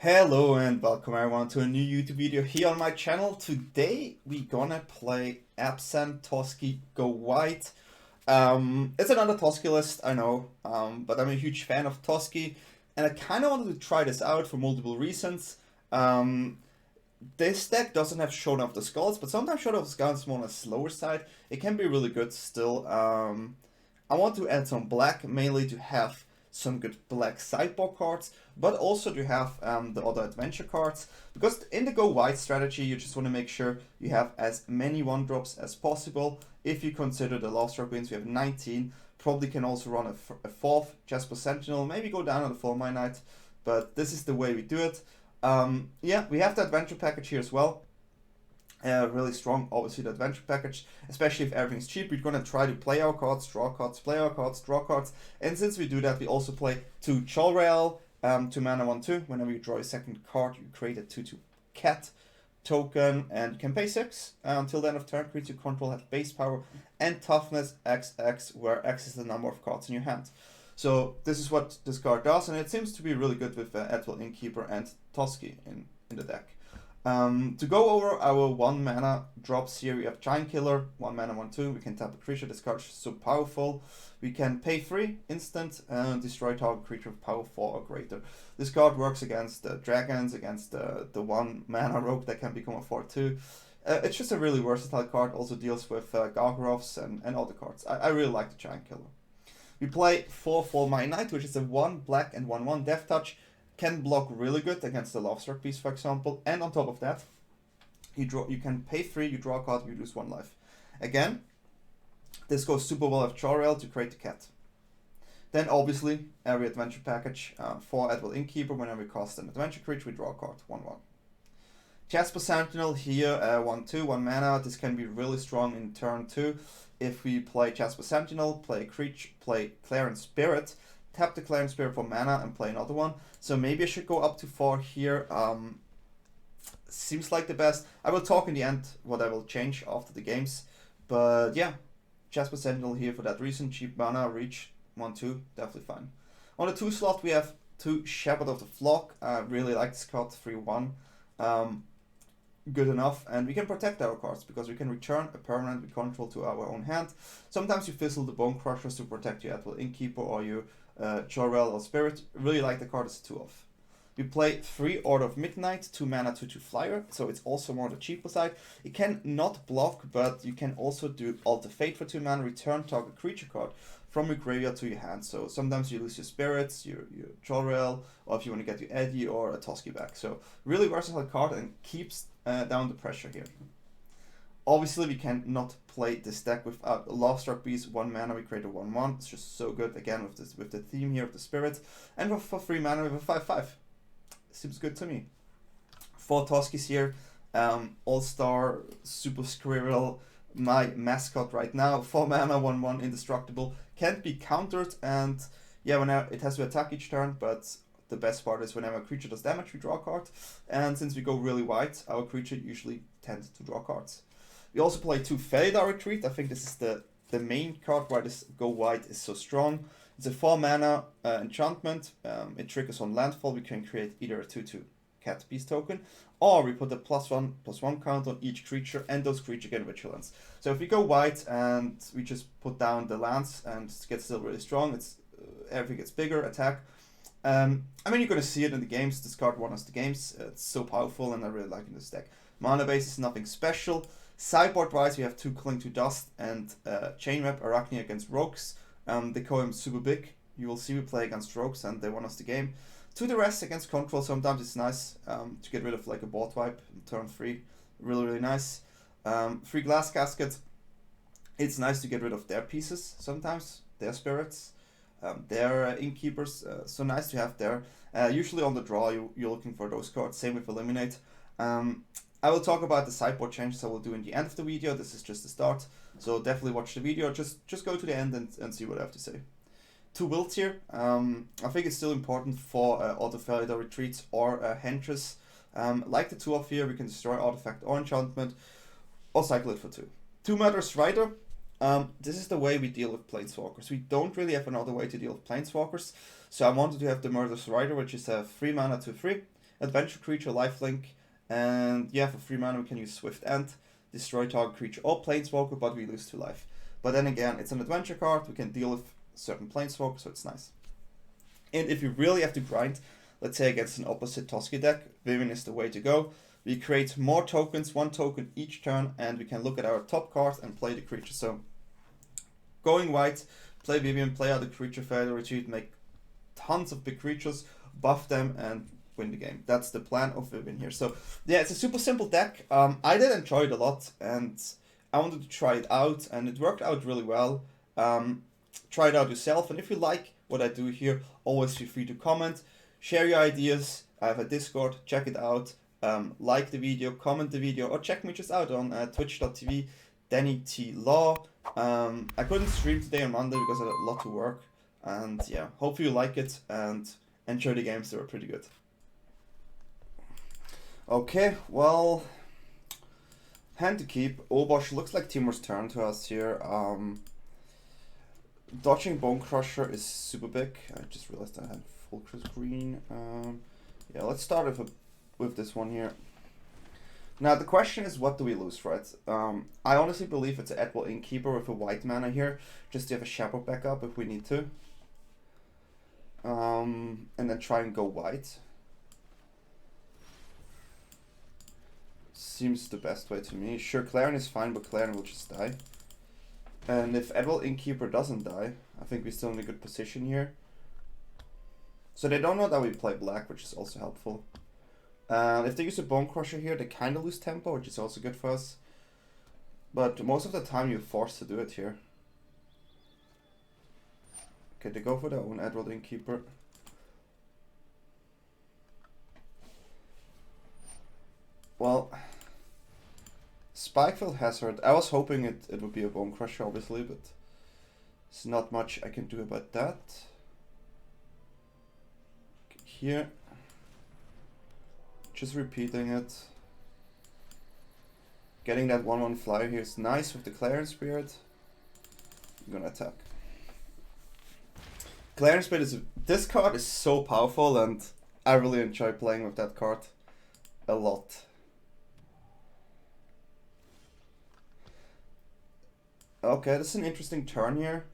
Hello and welcome everyone to a new YouTube video here on my channel. Today we're gonna play ABZAN TOSKI Go Wide. It's another TOSKI list, I know, but I'm a huge fan of TOSKI and I kind of wanted to try this out for multiple reasons. This deck doesn't have Shown Off the Skulls, but sometimes Shown Off the Skulls is more on the slower side. It can be really good still. I want to add some black, mainly to have some good black sideboard cards, but also to have the other adventure cards, because in the Go Wide strategy you just want to make sure you have as many 1-drops as possible. If you consider the Lovestruck Beast, we have 19, probably can also run a fourth Jaspera Sentinel, maybe go down on the Foulmire Knight, but this is the way we do it. Yeah, we have the adventure package here as well. Really strong, obviously, the adventure package, especially if everything's cheap. We're gonna try to play our cards, draw cards, play our cards, draw cards, and since we do that, we also play 2 Jolrael, 2 mana 1/2. Whenever you draw a second card, you create a 2/2 cat token, and you can pay 6 until the end of turn. Creatures you control have base power and toughness XX, where X is the number of cards in your hand. So this is what this card does, and it seems to be really good with Edgewall Innkeeper and TOSKI in the deck. To go over our 1 mana drops here, we have Giant Killer, 1 mana 1/2. We can tap a creature. This card is so powerful. We can pay 3 instant and destroy target creature with power 4 or greater. This card works against dragons, against the 1 mana rogue that can become a 4/2. It's just a really versatile card. Also deals with Gargoyles and other cards. I really like the Giant Killer. We play 4 Foulmire Knight, which is a 1 black and 1/1 Death Touch. Can block really good against the Lovestruck Beast, for example, and on top of that, you can pay 3, you draw a card, you lose 1 life. Again, this goes super well with Jolrael to create the cat. Then obviously, every adventure package for Edgewall Innkeeper, whenever we cast an adventure creature, we draw a card, 1/1. Jaspera Sentinel here, 1/2, 1 mana. This can be really strong in turn 2. If we play Jaspera Sentinel, play a creature, play Clarion Spirit, tap the Clarion Spirit for mana and play another one. So maybe I should go up to 4 here. Seems like the best. I will talk in the end what I will change after the games. But yeah, Jaspera Sentinel here for that reason. Cheap mana, reach, 1/2, definitely fine. On the 2 slot we have 2 Shepherd of the Flock. I really like this card, 3/1. Good enough, and we can protect our cards because we can return a permanent we control to our own hand. Sometimes you fizzle the Bone Crushers to protect your Edgewall Innkeeper or your Jolrael or Spirit. Really like the card as a 2-off. We play 3 Order of Midnight, 2 mana 2/2 flyer, so it's also more on the cheaper side. It can not block, but you can also do Alter Fate for 2 mana, return target creature card from your graveyard to your hand. So sometimes you lose your Spirits, your Jolrael, or if you want to get your Eddie or a TOSKI back. So really versatile card and keeps down the pressure here. Obviously, we cannot play this deck without Lovestruck Beast, 1 mana, we create a 1/1. It's just so good, again, with the theme here of the Spirit. And for 3 mana, we have a 5/5. Seems good to me. 4 TOSKIs here. All-Star, Super Squirrel, my mascot right now. 4 mana, 1/1, indestructible. Can't be countered, and yeah, whenever it has to attack each turn, but the best part is whenever a creature does damage, we draw a card. And since we go really wide, our creature usually tends to draw cards. We also play 2 Felidar Retreat. I think this is the main card why this Go Wide is so strong. It's a 4 mana enchantment. It triggers on landfall. We can create either a 2/2 cat beast token, or we put a +1/+1 count on each creature, and those creatures get vigilance. So if we go wide and we just put down the lands and it gets still really strong, it's everything gets bigger, attack. I mean, you're gonna see it in the games. This card won us the games. It's so powerful, and I really like in this deck. Mana base is nothing special. Sideboard wise, we have 2 Cling to Dust and Chainweb Arachne against Rogues. They call him super big. You will see we play against Rogues and they won us the game. To the rest against Control, sometimes it's nice to get rid of like a board wipe in turn 3. Really nice. 3 Glass Casket. It's nice to get rid of their pieces sometimes, their spirits, their innkeepers. So nice to have there. Usually on the draw you're looking for those cards. Same with Eliminate. I will talk about the sideboard changes I will do in the end of the video. This is just the start, so definitely watch the video. Just go to the end and see what I have to say. 2 Wilds here. I think it's still important for auto Felidar Retreats or Henches. Like the 2-off here, we can destroy artifact or enchantment, or cycle it for 2. 2 Murderous Rider. This is the way we deal with Planeswalkers. We don't really have another way to deal with Planeswalkers, so I wanted to have the Murderous Rider, which is a 3 mana 2/3. adventure creature, lifelink, and yeah, for 3 mana we can use Swift End, destroy target creature or planeswalker, but we lose 2 life. But then again, it's an adventure card, we can deal with certain planeswalkers, so it's nice. And if you really have to grind, let's say against an opposite Toski deck, Vivien is the way to go. We create more tokens, 1 token each turn, and we can look at our top cards and play the creature. So going white, play Vivien, play out the creature, Felidar Retreat, make tons of big creatures, buff them, and win the game. That's the plan of Vivien here. So yeah, it's a super simple deck. I did enjoy it a lot, and I wanted to try it out, and it worked out really well. Try it out yourself, and if you like what I do here, always feel free to comment, share your ideas. I have a Discord, check it out. Like the video, comment the video, or check me just out on twitch.tv, DanyTLaw. I couldn't stream today on Monday because I had a lot to work, and yeah, hopefully you like it and enjoy the games. They were pretty good. Okay, well, hand to keep. Obosh looks like Timur's turn to us here. Dodging Bone Crusher is super big. I just realized I had full screen. Yeah, let's start with this one here. Now the question is, what do we lose, right? I honestly believe it's an Edgewall Innkeeper with a white mana here, just to have a Shepherd backup if we need to. And then try and go white. Seems the best way to me. Sure, Clarion is fine, but Clarion will just die. And if Edgewall Innkeeper doesn't die, I think we're still in a good position here. So they don't know that we play black, which is also helpful. If they use a Bone Crusher here, they kind of lose tempo, which is also good for us. But most of the time you're forced to do it here. Okay, they go for their own Edgewall Innkeeper. Well, Spikefield Hazard. I was hoping it would be a Bone Crusher, obviously, but there's not much I can do about that. Here, just repeating it. Getting that 1/1 flyer here is nice with the Clarion Spirit. I'm gonna attack. Clarion Spirit this card is so powerful, and I really enjoy playing with that card a lot. Okay, this is an interesting turn here.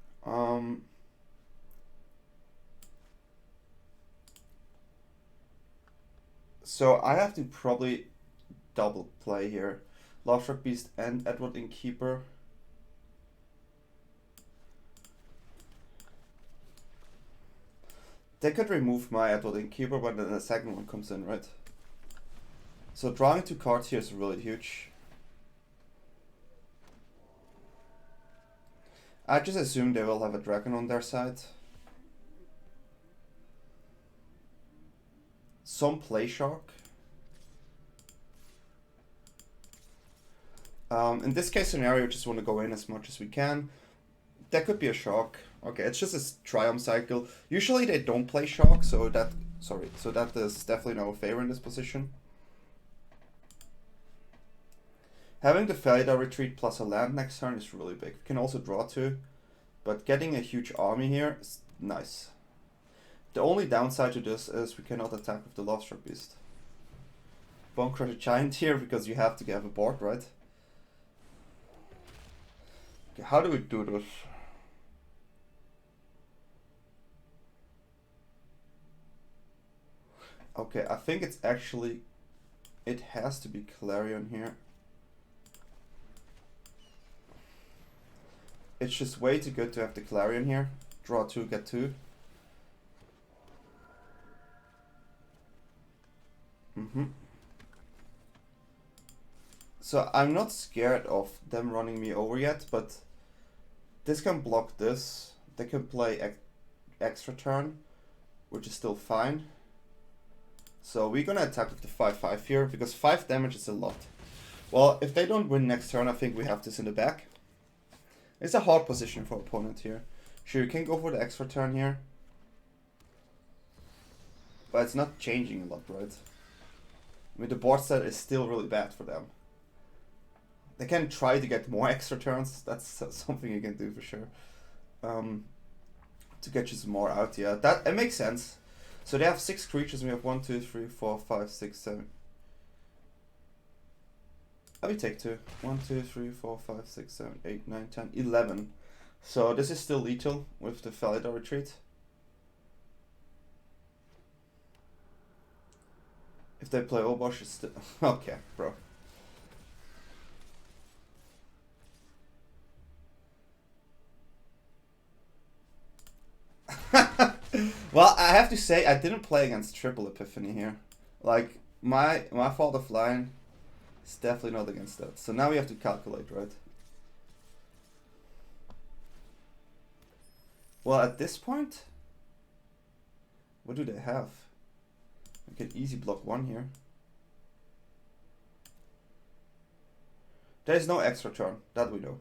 So I have to probably double play here. Lovestruck Beast and Edgewall Innkeeper. They could remove my Edgewall Innkeeper, but then the second one comes in, right? So drawing 2 cards here is really huge. I just assume they will have a dragon on their side. Some play Shark. In this case scenario, just want to go in as much as we can. That could be a Shark. Okay, it's just a Triome cycle. Usually they don't play Shark, so that is definitely no favor in this position. Having the Felidar Retreat plus a land next turn is really big. We can also draw 2, but getting a huge army here is nice. The only downside to this is we cannot attack with the Lovestruck Beast. Bone Crusher Giant here because you have to have a board, right? Okay, how do we do this? Okay, I think it's actually, it has to be Clarion here. It's just way too good to have the Clarion here. Draw 2, get 2. So I'm not scared of them running me over yet, but this can block this. They can play extra turn, which is still fine. So we're gonna attack with the 5/5 here, because 5 damage is a lot. Well, if they don't win next turn, I think we have this in the back. It's a hard position for opponent here. Sure, you can go for the extra turn here. But it's not changing a lot, right? I mean, the board set is still really bad for them. They can try to get more extra turns. That's something you can do for sure. To get you some more out, yeah. It makes sense. So they have 6 creatures, and we have 1, 2, 3, 4, 5, 6, 7. I will take 2. 1, 2, 3, 4, 5, 6, 7, 8, 9, 10, 11. So this is still lethal with the Felidar Retreat. If they play Obosh, it's still... okay, bro. Well, I have to say, I didn't play against Triple Epiphany here. Like, my fault of line is definitely not against that. So now we have to calculate, right? Well, at this point, what do they have? We can easy block 1 here. There is no extra turn, that we know.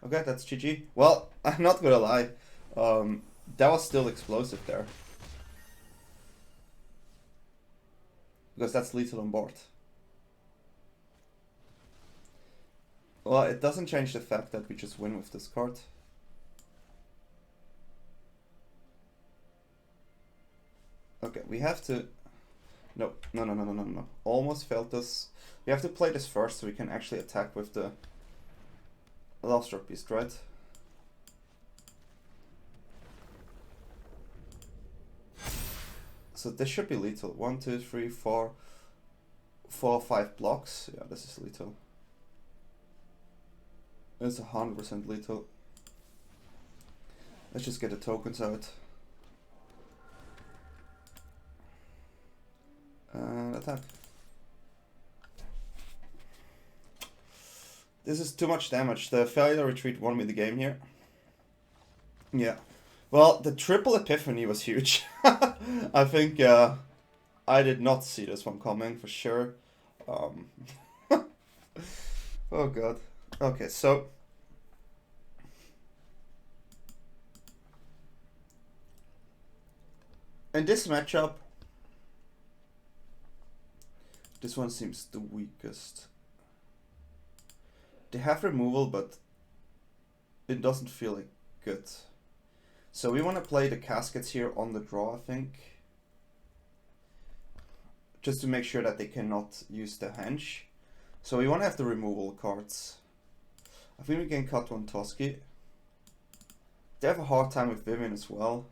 Okay, that's GG. Well, I'm not gonna lie, that was still explosive there. Because that's lethal on board. Well, it doesn't change the fact that we just win with this card. Okay, we have to... No. Almost failed this. We have to play this first so we can actually attack with the Lovestruck Beast, right? So this should be lethal. 1, 2, 3, 4, 5 blocks. Yeah, this is lethal. It's 100% lethal. Let's just get the tokens out. And attack. This is too much damage. The Felidar Retreat won me the game here. Yeah. Well, the Triple Epiphany was huge. I think I did not see this one coming for sure. Oh god. Okay, so in this matchup, this one seems the weakest. They have removal, but it doesn't feel like good. So we want to play the caskets here on the draw, I think. Just to make sure that they cannot use the hench. So we want to have the removal cards. I think we can cut one TOSKI. They have a hard time with Vivien as well.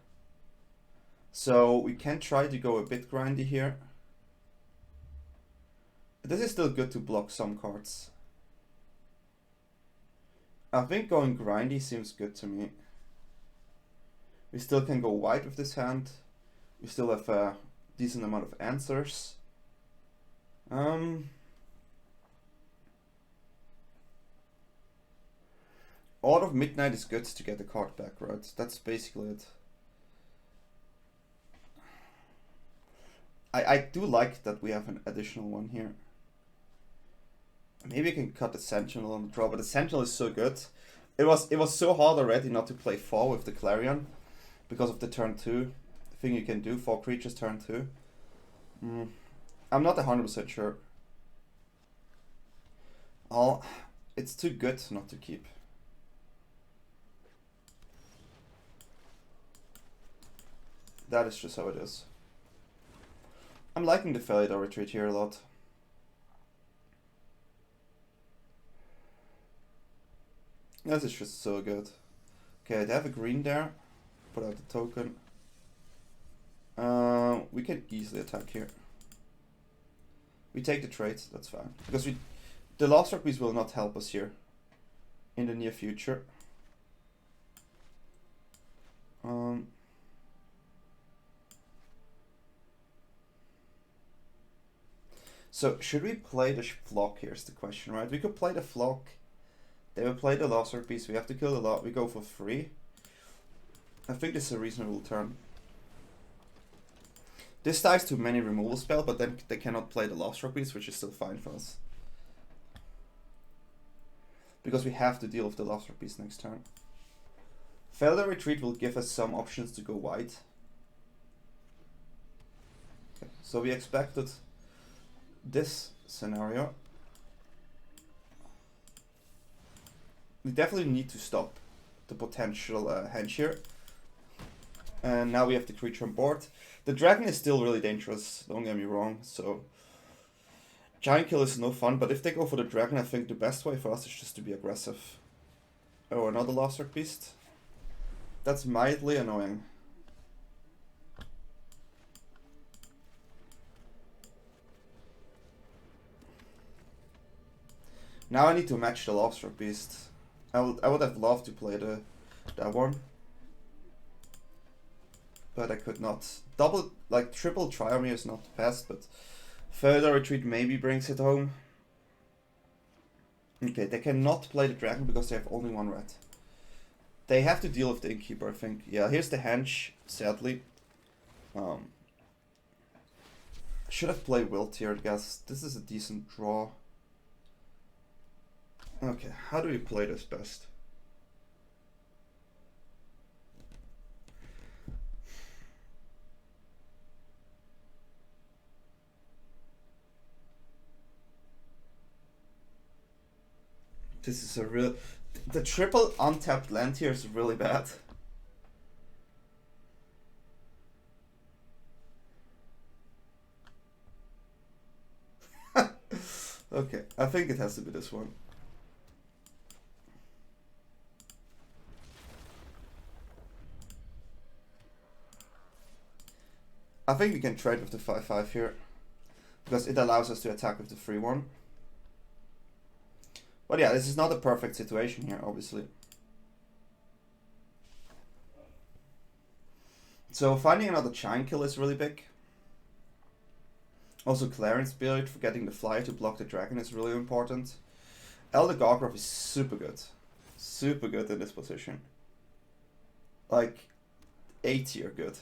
So we can try to go a bit grindy here. This is still good to block some cards. I think going grindy seems good to me. We still can go wide with this hand. We still have a decent amount of answers. Order of Midnight is good to get the card back, right? That's basically it. I do like that we have an additional one here. Maybe I can cut the Sentinel on the draw, but the Sentinel is so good. It was so hard already not to play 4 with the Clarion because of the turn 2 thing you can do, 4 creatures turn 2. I'm not 100% sure. It's too good not to keep. That is just how it is. I'm liking the Felidar Retreat here a lot. This is just so good. Okay, they have a green there. Put out the token. We can easily attack here. We take the trade, that's fine. Because the Lovestruck Beast will not help us here in the near future. So should we play the flock here is the question, right? We could play the flock. They will play the Lovestruck Beast. We have to kill the lot. We go for 3. I think this is a reasonable turn. This dies to many removal spell, but then they cannot play the Lovestruck Beast, which is still fine for us. Because we have to deal with the Lovestruck Beast next turn. Felidar Retreat will give us some options to go wide. Okay, so we expected this scenario. We definitely need to stop the potential hench here. And now we have the creature on board. The dragon is still really dangerous, don't get me wrong, so giant kill is no fun, but if they go for the dragon, I think the best way for us is just to be aggressive. Oh, another Lovestruck Beast. That's mildly annoying. Now I need to match the Lovestruck Beast. I would have loved to play that one, but I could not. Triple Triome is not the best, but Felidar Retreat maybe brings it home. Okay, they cannot play the dragon because they have only one red. They have to deal with the Innkeeper, I think. Yeah, here's the Henge, sadly. Should have played Wilt here, I guess. This is a decent draw. Okay, how do we play this best? This is a real... The triple untapped land here is really bad. Okay, I think it has to be this one. I think we can trade with the 5/5 here, because it allows us to attack with the 3/1. But yeah, this is not a perfect situation here, obviously. So finding another giant kill is really big. Also Clarion Spirit for getting the flyer to block the dragon is really important. Elder Gargrove is super good. Super good in this position. Like, A tier good.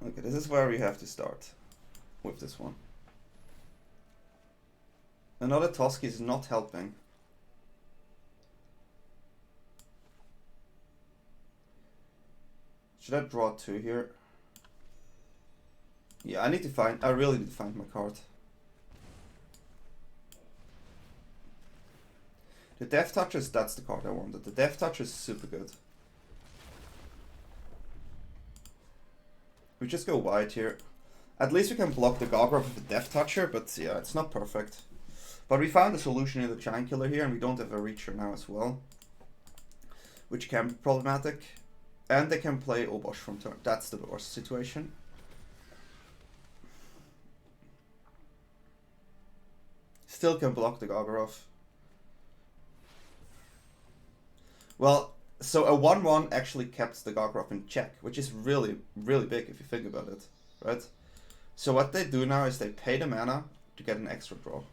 Okay, this is where we have to start with this one. Another TOSKI is not helping. Should I draw 2 here? Yeah, I really need to find my card. The Death Touchers, that's the card I wanted. The Death Toucher is super good. We just go wide here. At least we can block the Gargrove with the Death Toucher, but yeah, it's not perfect. But we found a solution in the Giant Killer here, and we don't have a Reacher now as well, which can be problematic. And they can play Obosh from turn. That's the worst situation. Still can block the Gargrove. Well, so a 1/1 actually kept the Gargrove in check, which is really, really big if you think about it, right? So what they do now is they pay the mana to get an extra draw.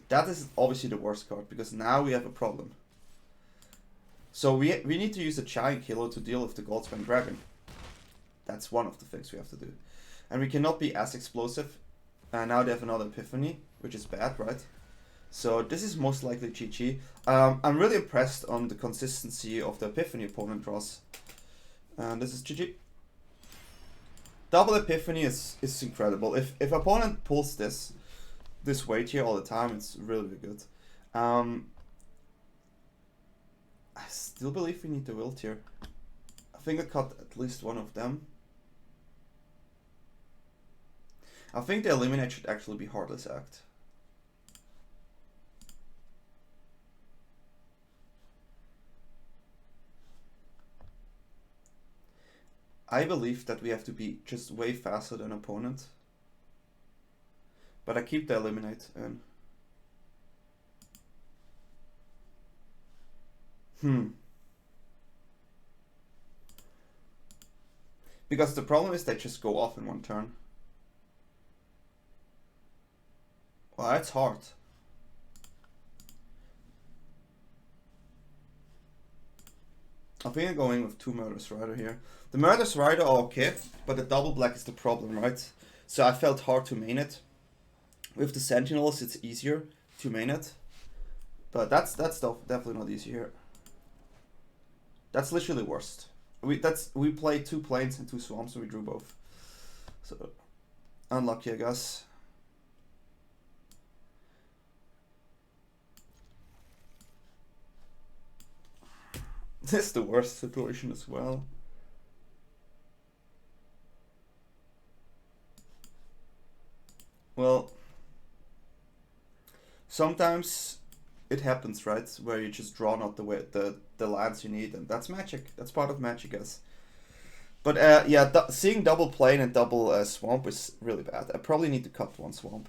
That is obviously the worst card, because now we have a problem. So we need to use a Giant Killer to deal with the Goldspan Dragon. That's one of the things we have to do. And we cannot be as explosive. Now they have another Epiphany, which is bad, right? So this is most likely GG. I'm really impressed on the consistency of the Epiphany opponent draws. This is GG. Double Epiphany is incredible. If opponent pulls this weight here all the time, it's really good. I still believe we need the Wilt here. I think I cut at least one of them. I think the Eliminate should actually be Heartless Act. I believe that we have to be just way faster than opponent. But I keep the Eliminate in. Because the problem is they just go off in one turn. Well, that's hard. I think I'm going with 2 Murderous Rider here. The Murderous Rider are okay, but the double black is the problem, right? So I felt hard to main it. With the Sentinels, it's easier to main it. But that's definitely not easy here. That's literally worst. We played 2 planes and 2 swamps and we drew both. So unlucky, I guess. This is the worst situation as well. Well, sometimes it happens, right? Where you just draw not the lands you need, and that's magic. That's part of magic, guys. But yeah, seeing double plane and double swamp is really bad. I probably need to cut one swamp.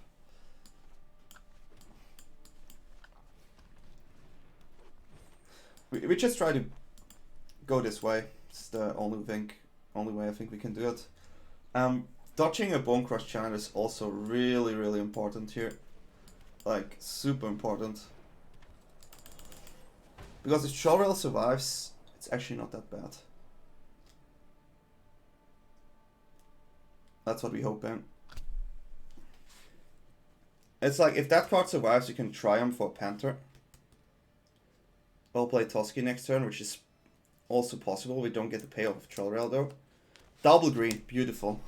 We just try to go this way. It's the only way I think we can do it. Dodging a Bone Crush Giant is also really important here. Like, super important. Because if Jolrael survives, it's actually not that bad. That's what we hope in. It's like, if that card survives, you can Triumph for Panther. We'll play Toski next turn, which is also possible. We don't get the payoff of Jolrael though. Double green, beautiful.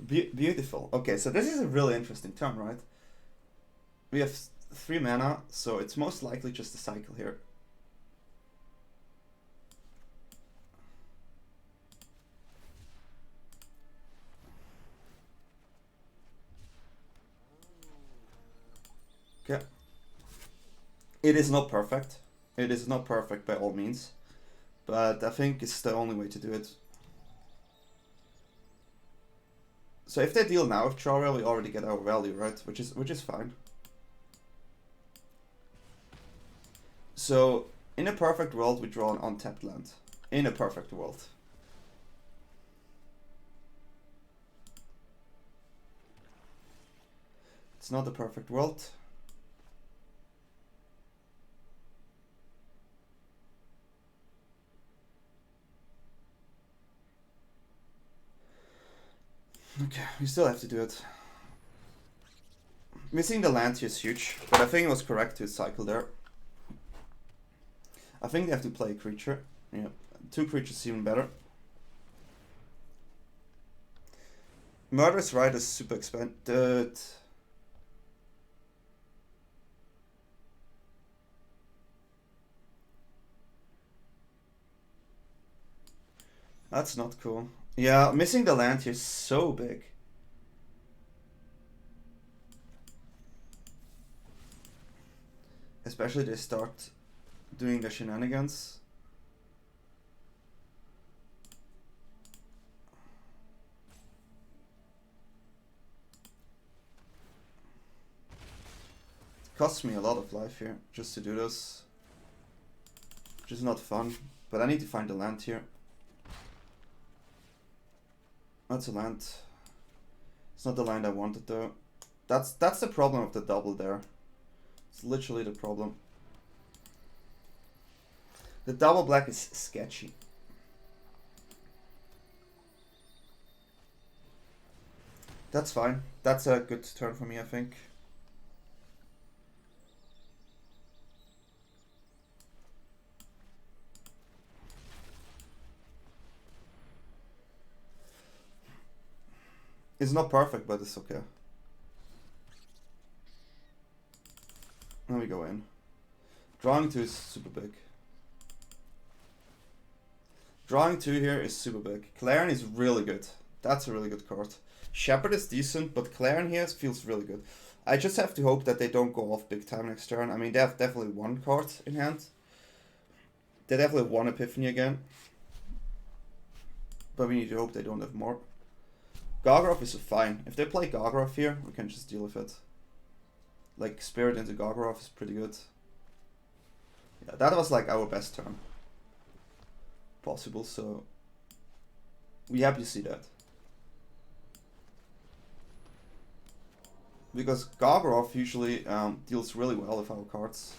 Beautiful. Okay, so this is a really interesting turn, right? We have 3 mana, so it's most likely just a cycle here. Okay. It is not perfect. It is not perfect by all means. But I think it's the only way to do it. So if they deal now with Jolrael, we already get our value, right? Which is fine. So in a perfect world, we draw an untapped land. In a perfect world. It's not a perfect world. Okay, we still have to do it. Missing the land here is huge, but I think it was correct to cycle there. I think they have to play a creature. Yeah, 2 creatures is even better. Murderous Rite is super expanded. That's not cool. Yeah, missing the land here is so big. Especially they start doing the shenanigans. It costs me a lot of life here just to do this. Which is not fun, but I need to find the land here. That's a land. It's not the land I wanted though. That's the problem of the double there. It's literally the problem. The double black is sketchy. That's fine. That's a good turn for me, I think. It's not perfect, but it's okay. Let me go in. Drawing 2 is super big. Drawing 2 here is super big. Clarion is really good. That's a really good card. Shepherd is decent, but Clarion here feels really good. I just have to hope that they don't go off big time next turn. I mean, they have definitely 1 card in hand. They definitely have 1 Epiphany again. But we need to hope they don't have more. Gargroth is fine. If they play Gargroth here, we can just deal with it. Like, Spirit into Gargroth is pretty good. Yeah, that was like our best turn possible, so we happy to see that. Because Gargroth usually deals really well with our cards.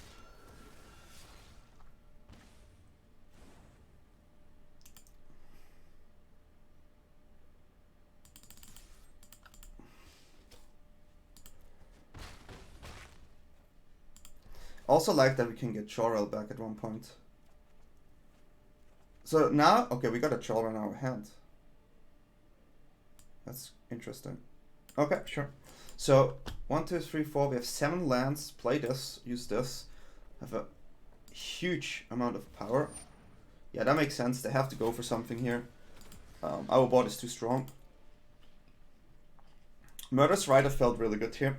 Also like that we can get Jolrael back at one point. So now, okay, we got a Jolrael in our hand. That's interesting. Okay, sure. So 1, 2, 3, 4. We have 7 lands. Play this. Use this. Have a huge amount of power. Yeah, that makes sense. They have to go for something here. Our board is too strong. Murderous Rider felt really good here.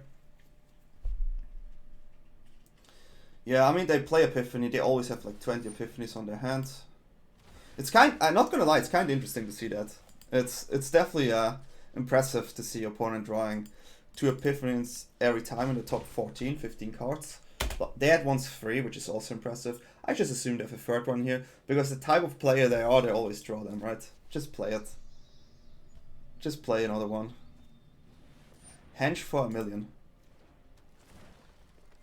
Yeah, I mean, they play Epiphany. They always have like 20 Epiphanies on their hands. It's I'm not gonna lie, it's kind of interesting to see that. It's definitely impressive to see your opponent drawing 2 Epiphanies every time in the top 14, 15 cards. But they had one's 3, which is also impressive. I just assumed they have a 3rd one here, because the type of player they are, they always draw them, right? Just play it. Just play another one. Henge for 1 million.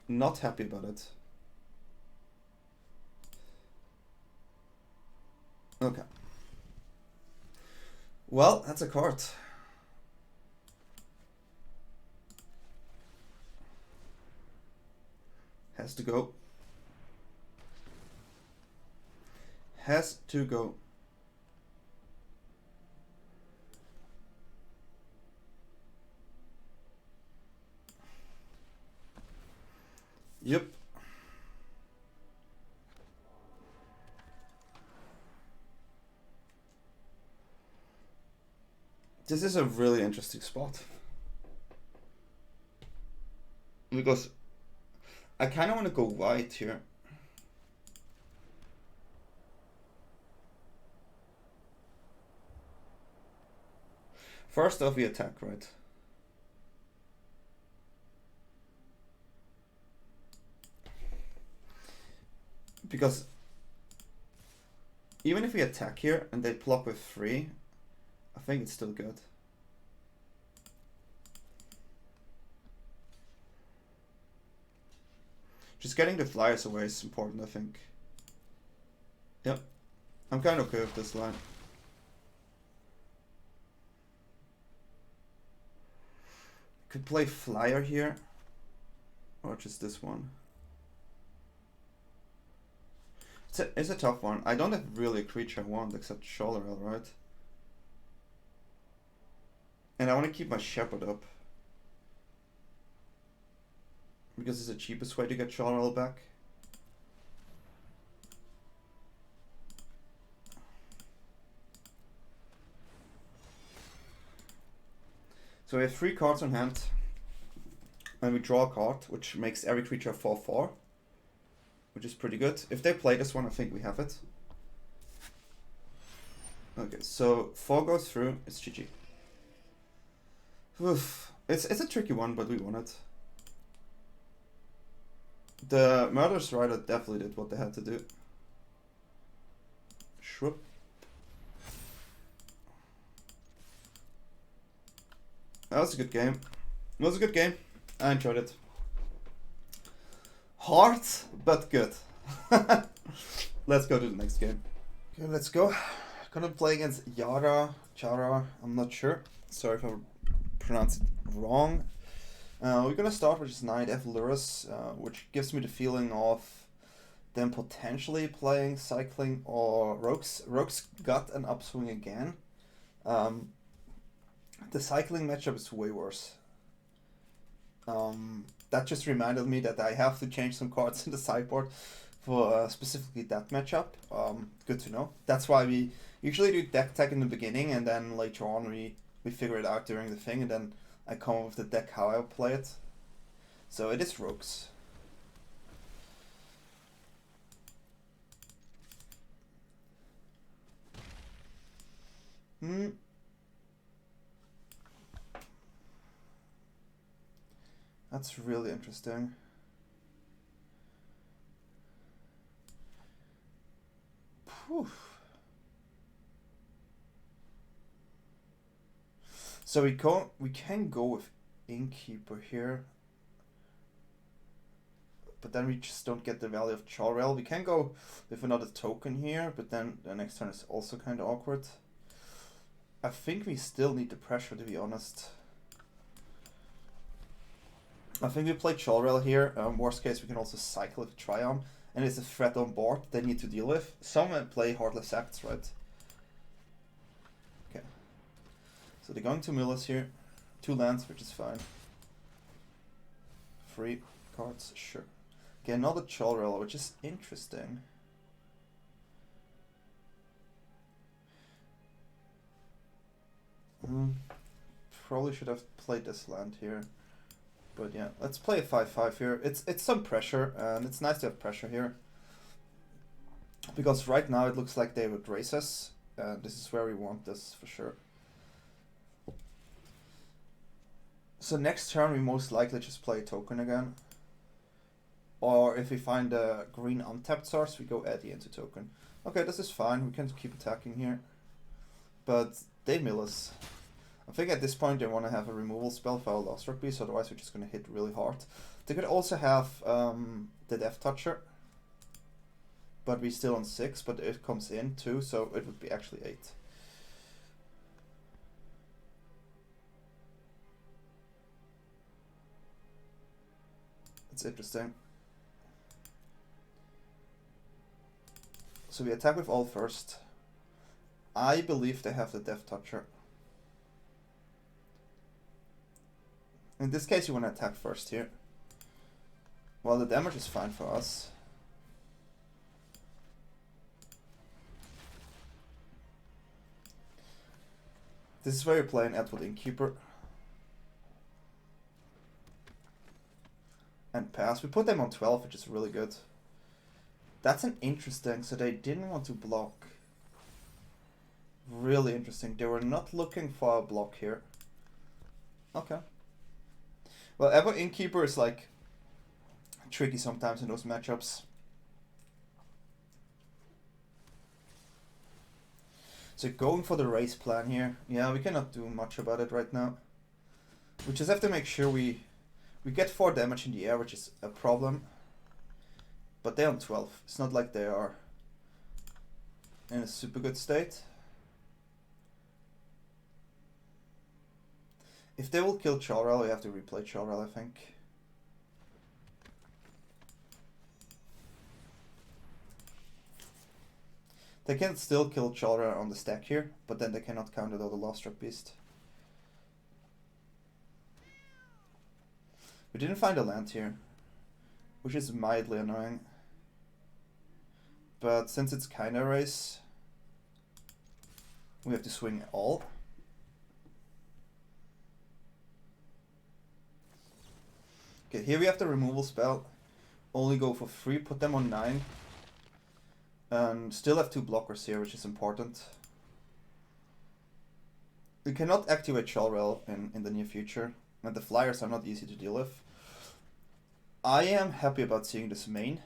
Not happy about it. Okay. Well, that's a card. Has to go. Has to go. Yep. This is a really interesting spot. Because I kind of want to go white here. First off, we attack, right? Because even if we attack here and they block with 3, I think it's still good. Just getting the flyers away is important, I think. Yep. I'm kind of okay with this line. Could play flyer here. Or just this one. It's a tough one. I don't have really a creature I want except Jolrael, right? And I want to keep my Shepherd up. Because it's the cheapest way to get Jolrael back. So we have 3 cards on hand. And we draw a card, which makes every creature 4/4. Which is pretty good. If they play this one, I think we have it. Okay, so 4 goes through, it's GG. Oof. It's a tricky one, but we won it. The Murderous Rider definitely did what they had to do. Shroop. That was a good game. It was a good game. I enjoyed it. Hard, but good. Let's go to the next game. Okay, let's go. Gonna play against Chara, I'm not sure. Sorry if I pronounced it wrong. We're gonna start with this Knight Evolurus, which gives me the feeling of them potentially playing Cycling or Rogues. Rogues got an upswing again. The Cycling matchup is way worse. That just reminded me that I have to change some cards in the sideboard for specifically that matchup. Good to know. That's why we usually do deck tech in the beginning, and then later on we figure it out during the thing, and then I come up with the deck how I play it. So it is Rogues. That's really interesting. Whew. So we can go with Innkeeper here, but then we just don't get the value of Jolrael. We can go with another token here, but then the next turn is also kind of awkward. I think we still need the pressure, to be honest. I think we play Jolrael here. Worst case, we can also cycle with Triome, and it's a threat on board they need to deal with. Some play Heartless Acts, right? Okay. So they're going to mill us here. 2 lands, which is fine. 3 cards, sure. Okay, another Jolrael, which is interesting. Probably should have played this land here. But yeah, let's play a 5-5 here. It's some pressure, and it's nice to have pressure here. Because right now it looks like they would race us. This is where we want this for sure. So next turn we most likely just play a token again. Or if we find a green untapped source, we go Eddie into token. Okay, this is fine. We can keep attacking here. But they mill us. I think at this point they want to have a removal spell for our Lovestruck Beast, otherwise we're just going to hit really hard. They could also have the Death Toucher. But we're still on 6, but it comes in too, so it would be actually 8. It's interesting. So we attack with all first. I believe they have the Death Toucher. In this case you want to attack first here. Well, the damage is fine for us. This is where you play an Edgewall Innkeeper. And pass. We put them on 12, which is really good. That's an interesting, so they didn't want to block. Really interesting. They were not looking for a block here. Okay. Well, Edgewall Innkeeper is like tricky sometimes in those matchups. So going for the race plan here. Yeah, we cannot do much about it right now. We just have to make sure we get 4 damage in the air, which is a problem. But they're on 12. It's not like they are in a super good state. If they will kill Jolrael, we have to replay Jolrael, I think. They can still kill Jolrael on the stack here, but then they cannot counter the Lovestruck Beast. We didn't find a land here, which is mildly annoying. But since it's kinda a race, we have to swing all. Okay, here we have the removal spell. Only go for 3, put them on 9. And still have 2 blockers here, which is important. We cannot activate Jolrael in the near future, and the flyers are not easy to deal with. I am happy about seeing this main.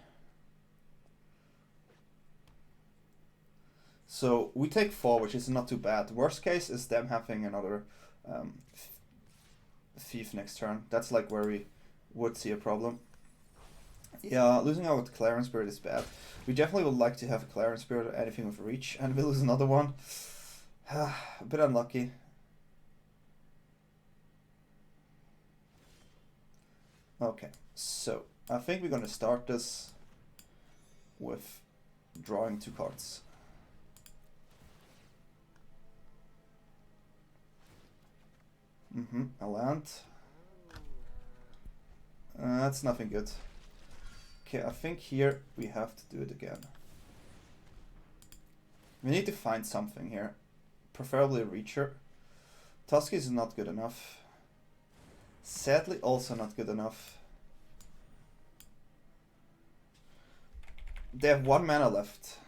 So we take 4, which is not too bad. Worst case is them having another thief next turn. That's like where we would see a problem. Yeah, losing out with Clarion Spirit is bad. We definitely would like to have a Clarion Spirit or anything with reach, and we lose another one. A bit unlucky. Okay, so I think we're gonna start this with drawing 2 cards. A land. That's nothing good. Okay, I think here we have to do it again. We need to find something here. Preferably a Reacher. TOSKI is not good enough. Sadly also not good enough. They have 1 mana left.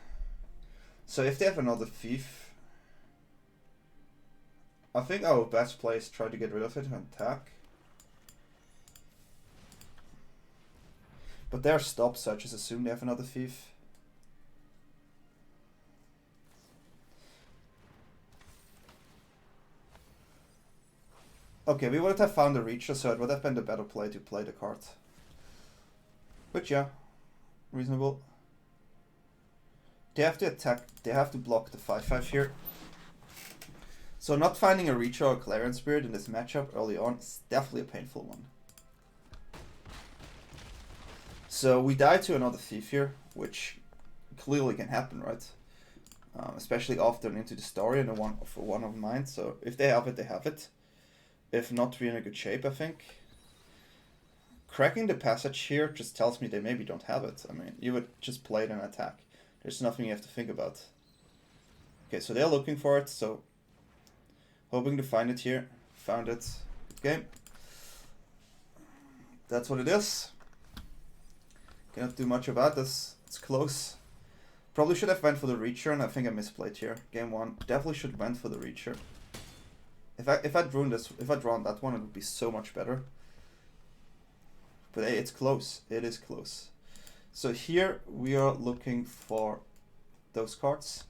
So if they have another thief, I think our best play is try to get rid of it and attack. But they're stopped, so I just assume they have another thief. Okay, we would have found a Reacher, so it would have been the better play to play the card. But yeah, reasonable. They have to attack, they have to block the 5/5 here. So not finding a Reacher or Clarion Spirit in this matchup early on is definitely a painful one. So we die to another thief here, which clearly can happen, right? Especially often into the story and for one of mine. So if they have it, they have it. If not, we're in a good shape, I think. Cracking the passage here just tells me they maybe don't have it. I mean, you would just play it and attack. There's nothing you have to think about. Okay, so they're looking for it, so Hoping to find it here. Found it. Good game. That's what it is. Cannot do much about this. It's close. Probably should have went for the Reacher, and I think I misplayed here. Game 1. Definitely should went for the Reacher. If I'd drawn this, if I'd drawn that one, it would be so much better. But hey, it's close. It is close. So here we are looking for those cards.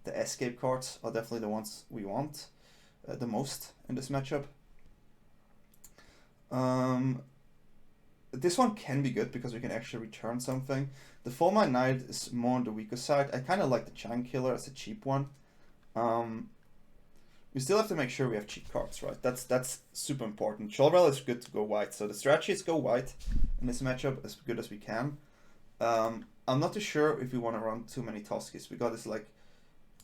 The escape cards are definitely the ones we want the most in this matchup. This one can be good because we can actually return something. The Foulmire Knight is more on the weaker side. I kind of like the Giant Killer as a cheap one. We still have to make sure we have cheap cards, right? That's super important. Jolrael is good to go white, so the strategy is go white in this matchup as good as we can. I'm not too sure if we want to run too many Toskis because it's like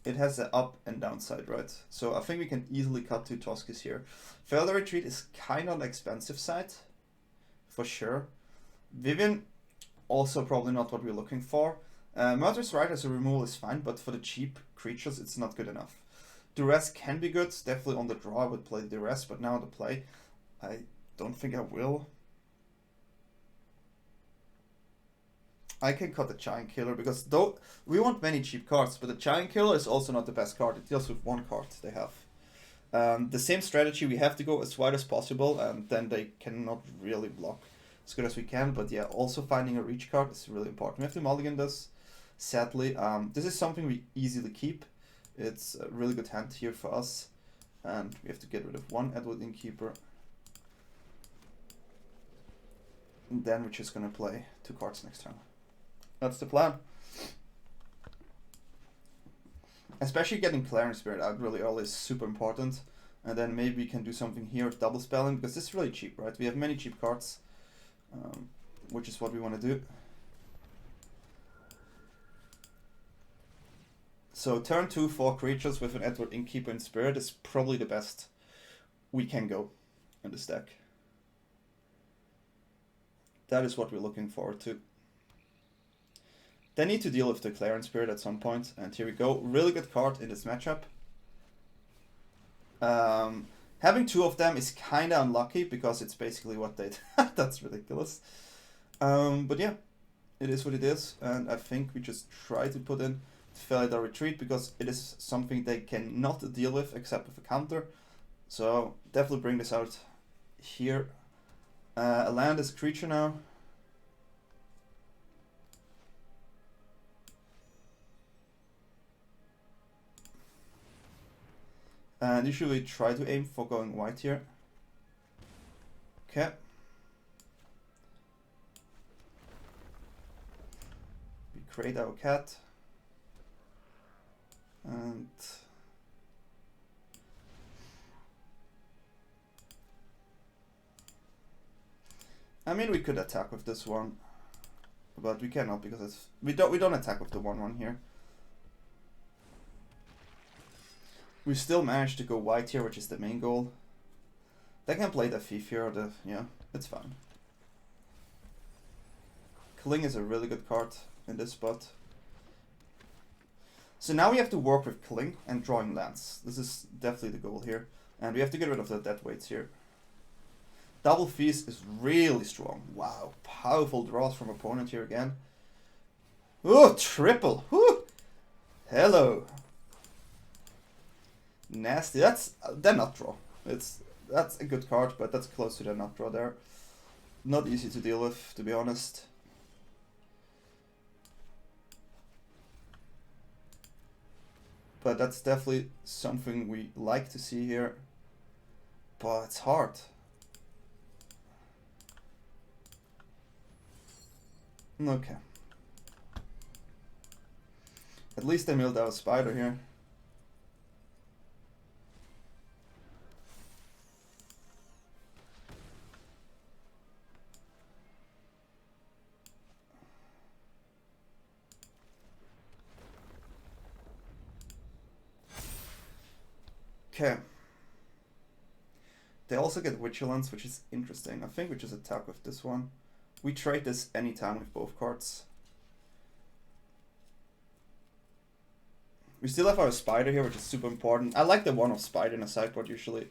it has an up and down side, right? So I think we can easily cut 2 Toskis here. Felidar Retreat is kind of on the expensive side, for sure. Vivien, also probably not what we're looking for. Murderous Rite as a removal is fine, but for the cheap creatures, it's not good enough. Duress can be good, definitely on the draw I would play Duress, but now on the play, I don't think I will. I can cut the Giant Killer because though we want many cheap cards, but the Giant Killer is also not the best card. It deals with 1 card they have. The same strategy, we have to go as wide as possible, and then they cannot really block as good as we can. But yeah, also finding a reach card is really important. We have to mulligan this, sadly. This is something we easily keep. It's a really good hand here for us, and we have to get rid of 1 Edgewall Innkeeper. And then we're just gonna play 2 cards next turn. That's the plan. Especially getting Clarion Spirit out really early is super important. And then maybe we can do something here with double spelling, because this is really cheap, right? We have many cheap cards, which is what we want to do. So turn 2, 4 creatures with an Edgewall Innkeeper in Spirit is probably the best we can go in this deck. That is what we're looking forward to. They need to deal with the Clarion Spirit at some point, and here we go. Really good card in this matchup. Having 2 of them is kind of unlucky because it's basically what they that's ridiculous. But yeah, it is what it is, and I think we just try to put in Felidar Retreat because it is something they cannot deal with except with a counter. So definitely bring this out here. A land is a creature now. And usually try to aim for going white here. Okay. We create our cat. And I mean we could attack with this one, but we cannot because it's we don't attack with the 1/1 here. We still managed to go white here, which is the main goal. They can play the thief here, or yeah, it's fine. Cling is a really good card in this spot. So now we have to work with Cling and drawing lands. This is definitely the goal here. And we have to get rid of the dead weights here. Double Feast is really strong. Wow, powerful draws from opponent here again. Oh, triple! Whew. Hello! Nasty. That's the nut draw. That's a good card, but that's close to the nut draw there. Not easy to deal with, to be honest. But that's definitely something we like to see here. But it's hard. Okay. At least I milled out Spider here. Okay. They also get Vigilance, which is interesting. I think we just attack with this one. We trade this anytime with both cards. We still have our Spider here, which is super important. I like the one of Spider in a sideboard usually,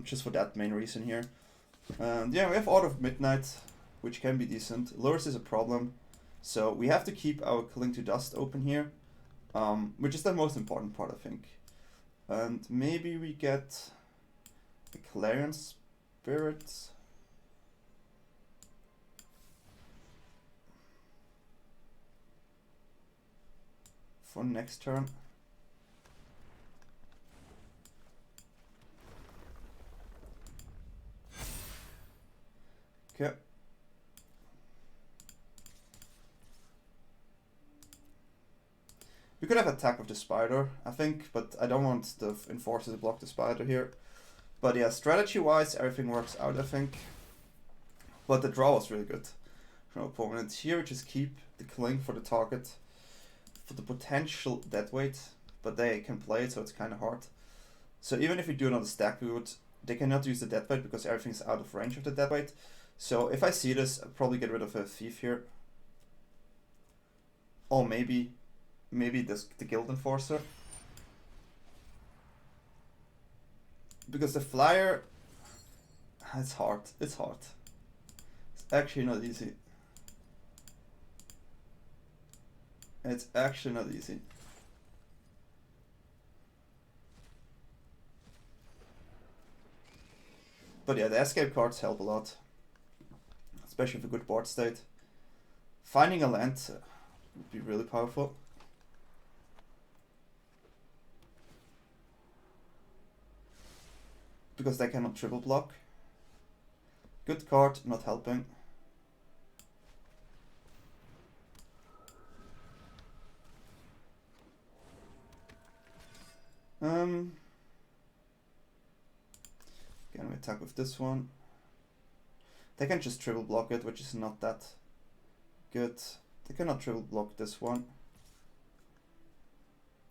just for that main reason here. And yeah, we have Order of Midnight, which can be decent. Lures is a problem, so we have to keep our Cling to Dust open here, which is the most important part, I think. And maybe we get a Clarion Spirit. For next turn. Okay. We could have attack with the Spider, I think, but I don't want the Enforcer to block the Spider here. But yeah, strategy-wise, everything works out, I think. But the draw was really good from our opponent. Here we just keep the Cling for the target, for the potential deadweight, but they can play it, so it's kind of hard. So even if we do another stack, they cannot use the deadweight because everything's out of range of the deadweight. So if I see this, I'll probably get rid of a Thief here. Or maybe the Guild Enforcer. Because the Flyer, it's hard. It's hard. It's actually not easy. It's actually not easy. But yeah, the escape cards help a lot. Especially with a good board state. Finding a land would be really powerful. Because they cannot triple block. Good card, not helping. Can we attack with this one? They can just triple block it, which is not that good. They cannot triple block this one,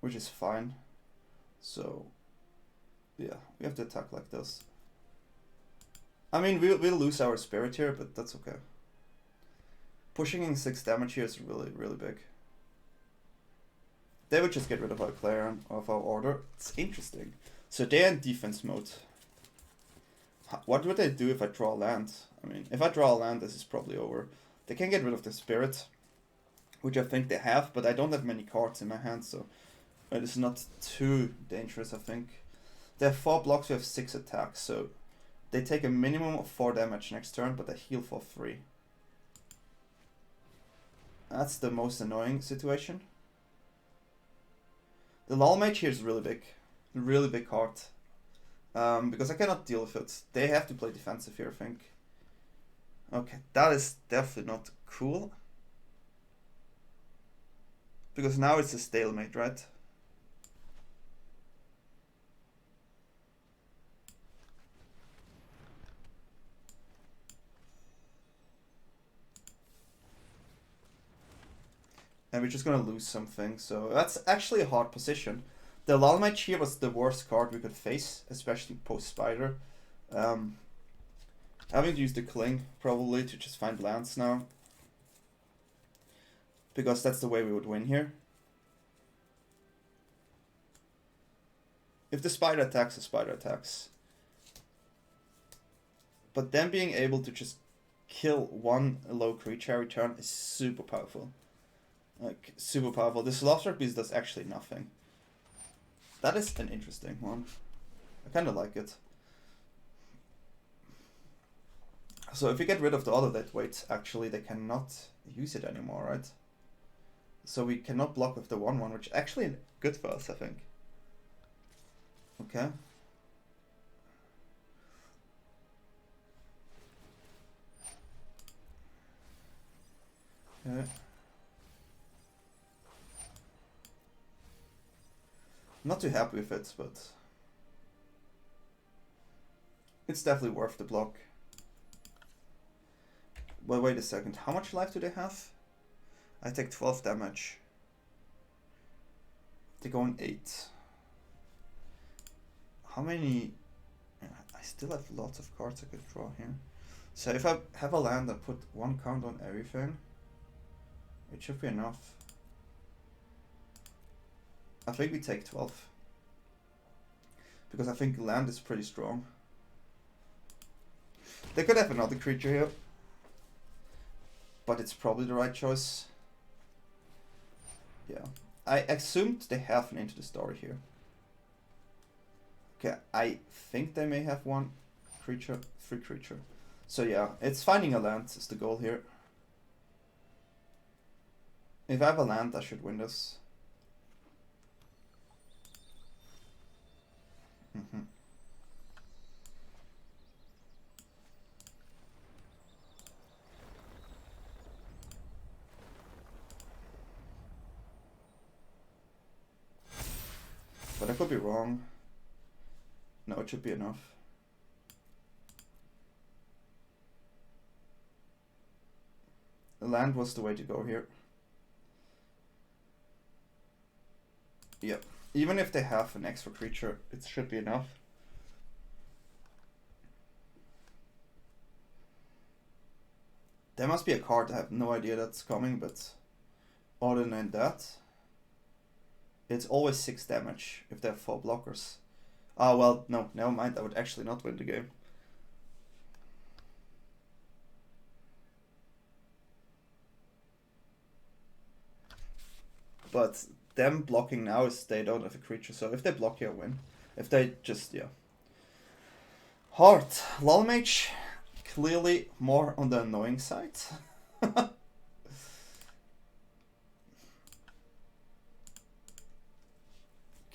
which is fine. So yeah, we have to attack like this. I mean, we'll lose our Spirit here, but that's okay. Pushing in 6 damage here is really, really big. They would just get rid of our Clarion, of our Order. It's interesting. So they're in defense mode. What would they do if I draw land? I mean, if I draw a land, this is probably over. They can get rid of the Spirit, which I think they have, but I don't have many cards in my hand, so it is not too dangerous, I think. They have 4 blocks, we have 6 attacks, so they take a minimum of 4 damage next turn, but they heal for 3. That's the most annoying situation. The Lull Mage here is really big card. Because I cannot deal with it. They have to play defensive here, I think. Okay, that is definitely not cool. Because now it's a stalemate, right? And we're just gonna lose something, so that's actually a hard position. The Lull Mage here was the worst card we could face, especially post-Spider. Having to use the Cling, probably, to just find lands now. Because that's the way we would win here. If the Spider attacks, the Spider attacks. But then being able to just kill one low creature every turn is super powerful. Like, super powerful. This Lovestruck Beast does actually nothing. That is an interesting one. I kind of like it. So if we get rid of the other deadweight, actually they cannot use it anymore, right? So we cannot block with the 1/1, which is actually good for us, I think. Okay. Okay. Not too happy with it, but it's definitely worth the block. Well, wait a second. How much life do they have? I take 12 damage. They go on 8. How many? I still have lots of cards I could draw here. So if I have a land and put 1 count on everything, it should be enough. I think we take 12. Because I think land is pretty strong. They could have another creature here. But it's probably the right choice. Yeah. I assumed they have an Into the Story here. Okay, I think they may have one creature, free creature. So yeah, it's finding a land is the goal here. If I have a land, I should win this. But I could be wrong. No, it should be enough. The land was the way to go here. Yep. Even if they have an extra creature, it should be enough. There must be a card, I have no idea that's coming, but other than that, it's always 6 damage if they have 4 blockers. Ah, well, no, never mind, I would actually not win the game. But them blocking now is they don't have a creature, so if they block you, I win. If they just, yeah. Heart. Lol Mage, clearly more on the annoying side.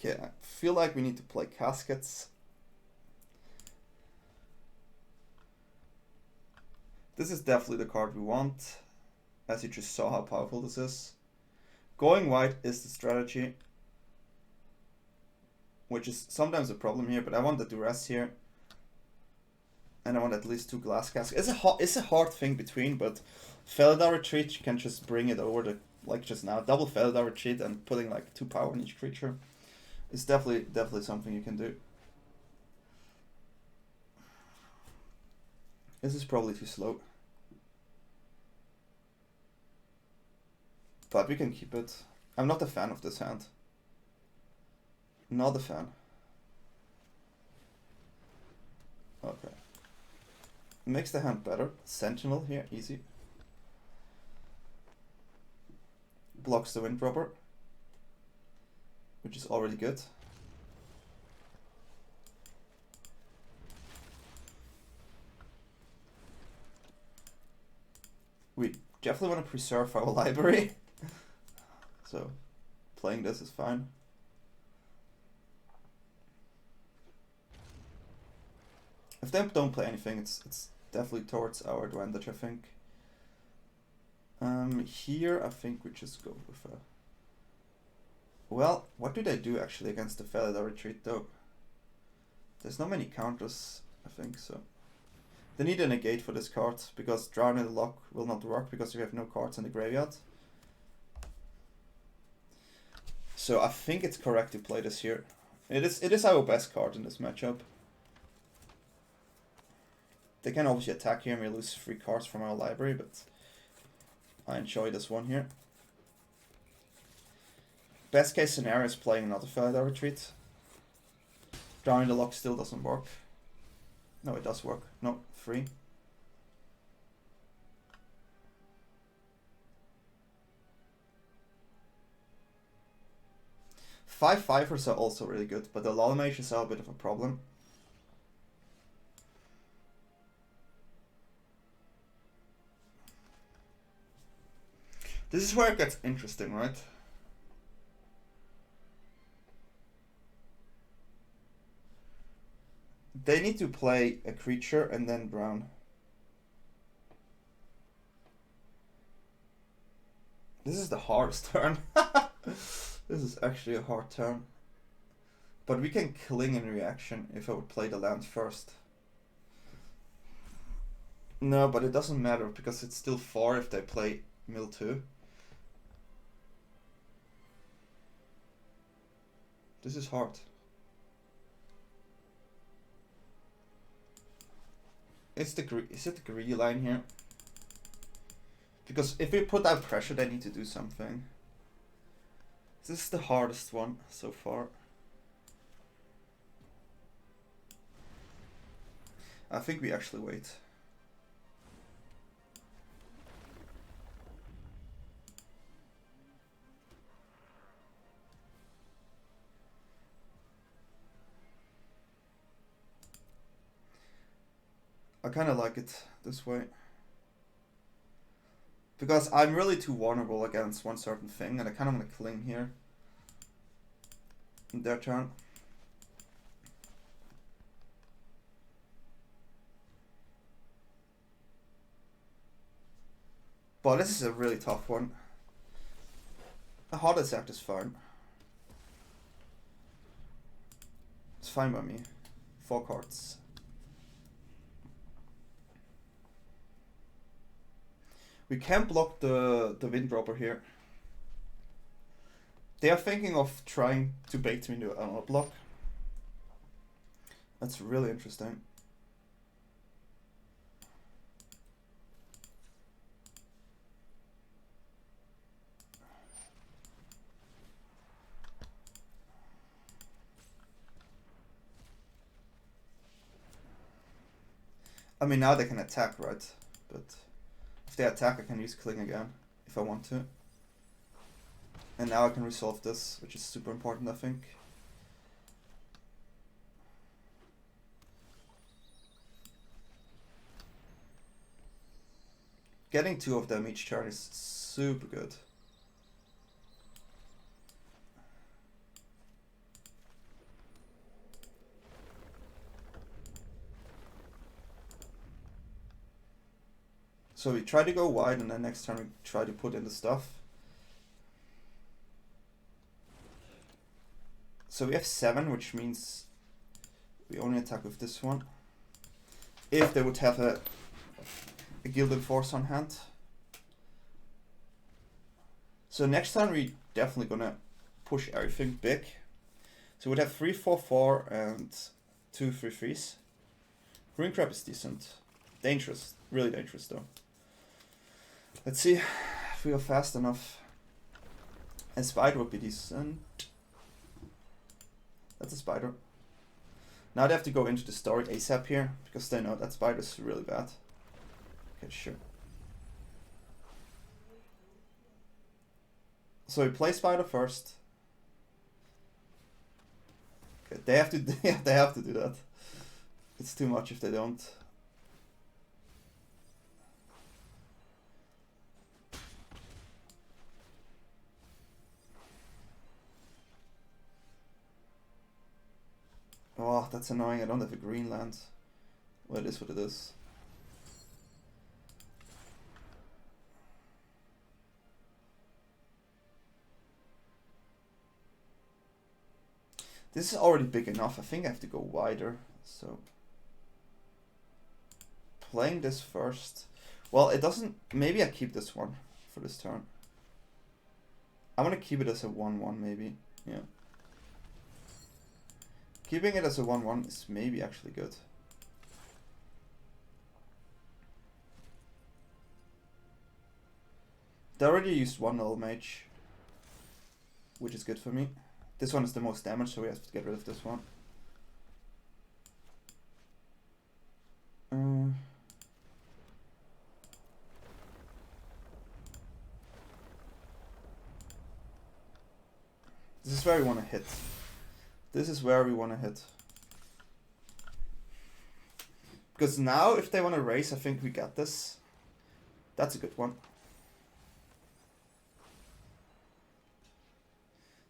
Okay, I feel like we need to play Caskets. This is definitely the card we want, as you just saw how powerful this is. Going wide is the strategy, which is sometimes a problem here, but I want the duress here. And I want at least 2 glass caskets. It's a hard thing between, but Felidar Retreat can just bring it over the, like just now. Double Felidar Retreat and putting like 2 power on each creature. It's definitely something you can do. This is probably too slow. But we can keep it. I'm not a fan of this hand. Not a fan. Okay. Makes the hand better. Sentinel here, easy. Blocks the Windrobber, which is already good. We definitely want to preserve our library. So, playing this is fine. If they don't play anything, it's definitely towards our advantage, I think. Here, I think we just go with a... Well, what do they do actually against the Felidar Retreat, though? There's not many counters, I think, so... They need a negate for this card, because Drowning the Lock will not work, because we have no cards in the graveyard. So I think it's correct to play this here. It is our best card in this matchup. They can obviously attack here and we lose 3 cards from our library, but I enjoy this one here. Best case scenario is playing another Felidar Retreat. Drowning the Lock still doesn't work. No, it does work. No, 3. Five fivers are also really good, but the Lol Mages are a bit of a problem. This is where it gets interesting, right? They need to play a creature and then drown. This is the hardest turn. This is actually a hard turn. But we can cling in reaction if I would play the land first. No, but it doesn't matter because it's still 4 if they play mill 2. This is hard. Is it the greedy line here? Because if we put out pressure, they need to do something. This is the hardest one so far. I think we actually wait. I kind of like it this way. Because I'm really too vulnerable against one certain thing, and I kind of want to cling here. In their turn. But this is a really tough one. A hard attack is fine. It's fine by me. 4 cards. We can block the Windrobber here. They are thinking of trying to bait me into another block. That's really interesting. I mean, now they can attack, right? But if they attack, I can use Cling again, if I want to. And now I can resolve this, which is super important, I think. Getting 2 of them each turn is super good. So we try to go wide, and then next turn we try to put in the stuff. So we have 7, which means we only attack with this one. If they would have a Gilded Force on hand. So next turn we definitely gonna push everything big. So we'd have 3, 4, 4 and 2, 3, 3s. Green Crab is decent. Dangerous. Really dangerous though. Let's see if we are fast enough. And Spider would be decent. That's a Spider. Now they have to go into the story ASAP here, because they know that Spider's really bad. Okay, sure. So we play Spider first. Okay, they have to they have to do that. It's too much if they don't. Oh, that's annoying. I don't have a green land. Well, it is what it is. This is already big enough. I think I have to go wider. So playing this first. Well, it doesn't. Maybe I keep this one for this turn. I want to keep it as a 1/1 maybe. Yeah. Keeping it as a 1/1 is maybe actually good. They already used 1 Null Mage, which is good for me. This one is the most damage, so we have to get rid of this one. This is where we want to hit. This is where we want to hit. Because now, if they want to raise, I think we got this. That's a good one.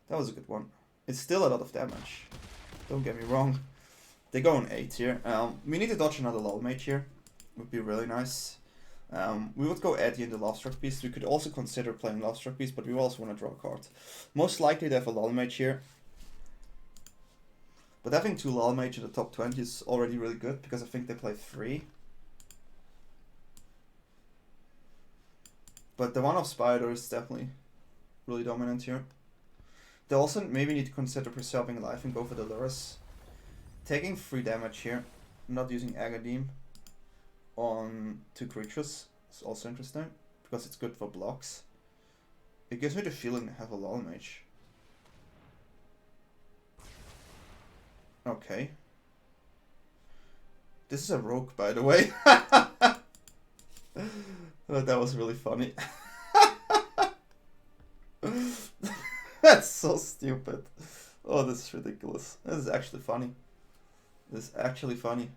That was a good one. It's still a lot of damage. Don't get me wrong. They go on 8 here. We need to dodge another Lull Mage here. Would be really nice. We would go Eddie in the Lovestruck Beast. We could also consider playing Lovestruck Beast, but we also want to draw a card. Most likely they have a Lull Mage here. But having 2 Lull Mage in the top 20 is already really good, because I think they play 3. But the one of Spider is definitely really dominant here. They also maybe need to consider preserving life and go for the Lurus. Taking 3 damage here, not using Agadim on 2 creatures is also interesting, because it's good for blocks. It gives me the feeling to have a Lull Mage. Okay. This is a rogue, by the way. Oh, that was really funny. That's so stupid. Oh, this is ridiculous. This is actually funny. This is actually funny.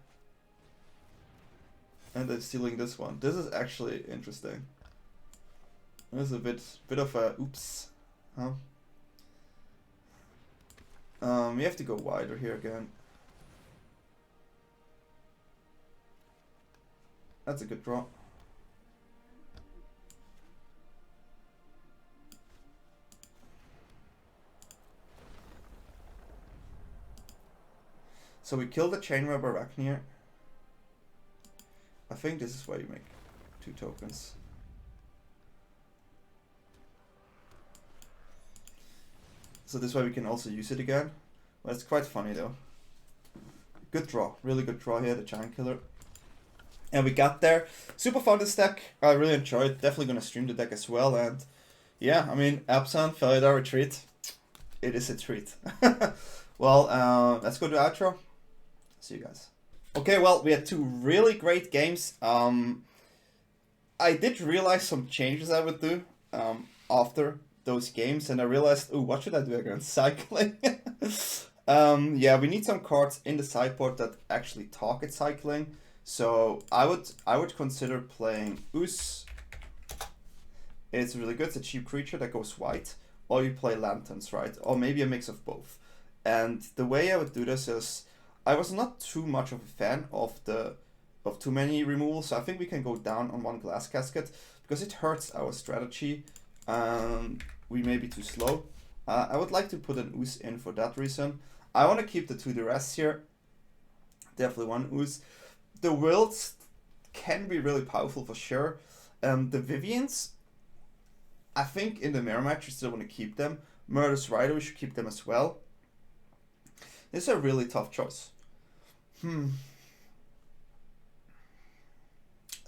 And they're stealing this one. This is actually interesting. This is a bit of a oops. Huh? We have to go wider here again. That's a good draw. So we kill the Chainweb Arachneer. I think this is why you make 2 tokens. So this way we can also use it again. Well, it's quite funny though. Good draw, really good draw here, the Giant Killer. And we got there. Super fun this deck. I really enjoyed it. Definitely gonna stream the deck as well. And yeah, I mean, ABZAN, Felidar Retreat. It is a treat. Well, let's go to outro. See you guys. Okay, well, we had 2 really great games. I did realize some changes I would do after those games, and I realized, oh, what should I do against cycling? Yeah, we need some cards in the sideboard that actually target cycling. So I would consider playing Ooze. It's really good. It's a cheap creature that goes white, or you play Lanterns, right? Or maybe a mix of both. And the way I would do this is, I was not too much of a fan of too many removals, so I think we can go down on 1 Glass Casket because it hurts our strategy. We may be too slow. I would like to put an Ooze in for that reason. I want to keep the 2 duress here. Definitely 1 Ooze. The Wilds can be really powerful for sure. The Viviens, I think in the mirror match you still want to keep them. Murderous Rider, we should keep them as well. This is a really tough choice.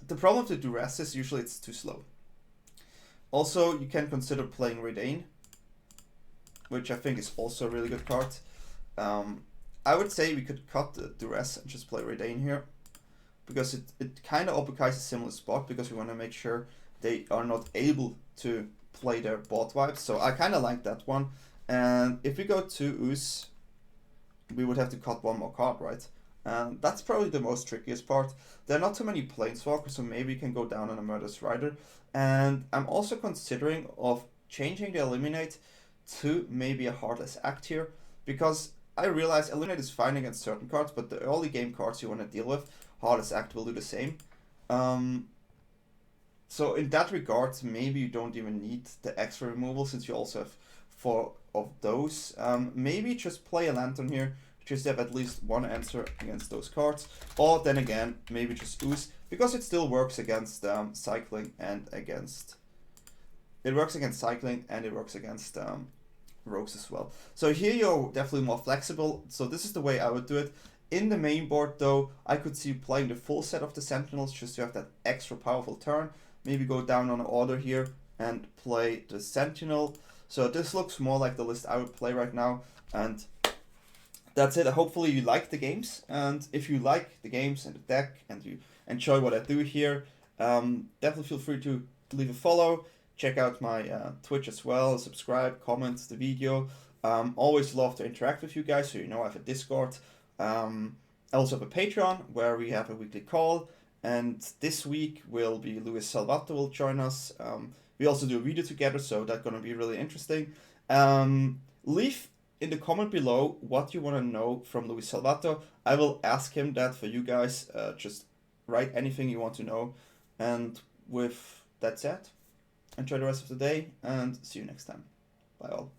The problem with the duress is usually it's too slow. Also, you can consider playing Redain, which I think is also a really good card. I would say we could cut the duress and just play Redain here, because it kind of occupies a similar spot, because we want to make sure they are not able to play their board vibes. So I kind of like that one. And if we go to Ooze, we would have to cut 1 more card, right? And that's probably the most trickiest part. There are not too many Planeswalkers, so maybe we can go down on a Murderous Rider. And I'm also considering of changing the Eliminate to maybe a Heartless Act here, because I realize Eliminate is fine against certain cards, but the early game cards you want to deal with, Heartless Act will do the same. So in that regard, maybe you don't even need the extra removal, since you also have 4 of those. Maybe just play a Lantern here, just have at least 1 answer against those cards. Or then again, maybe just Ooze, because it still works against cycling and against... It works against cycling and it works against rogues as well. So here you're definitely more flexible. So this is the way I would do it. In the main board though, I could see playing the full set of the Sentinels just to have that extra powerful turn. Maybe go down on order here and play the Sentinel. So this looks more like the list I would play right now. And that's it. Hopefully you like the games. And if you like the games and the deck and you enjoy what I do here, definitely feel free to leave a follow. Check out my Twitch as well. Subscribe, comment the video. Always love to interact with you guys. So you know I have a Discord. I also have a Patreon where we have a weekly call. And this week will be Luis Salvato will join us. We also do a video together, so that's going to be really interesting. Leave in the comment below what you want to know from Luis Salvato. I will ask him that for you guys. Just write anything you want to know. And with that said, enjoy the rest of the day and see you next time. Bye all.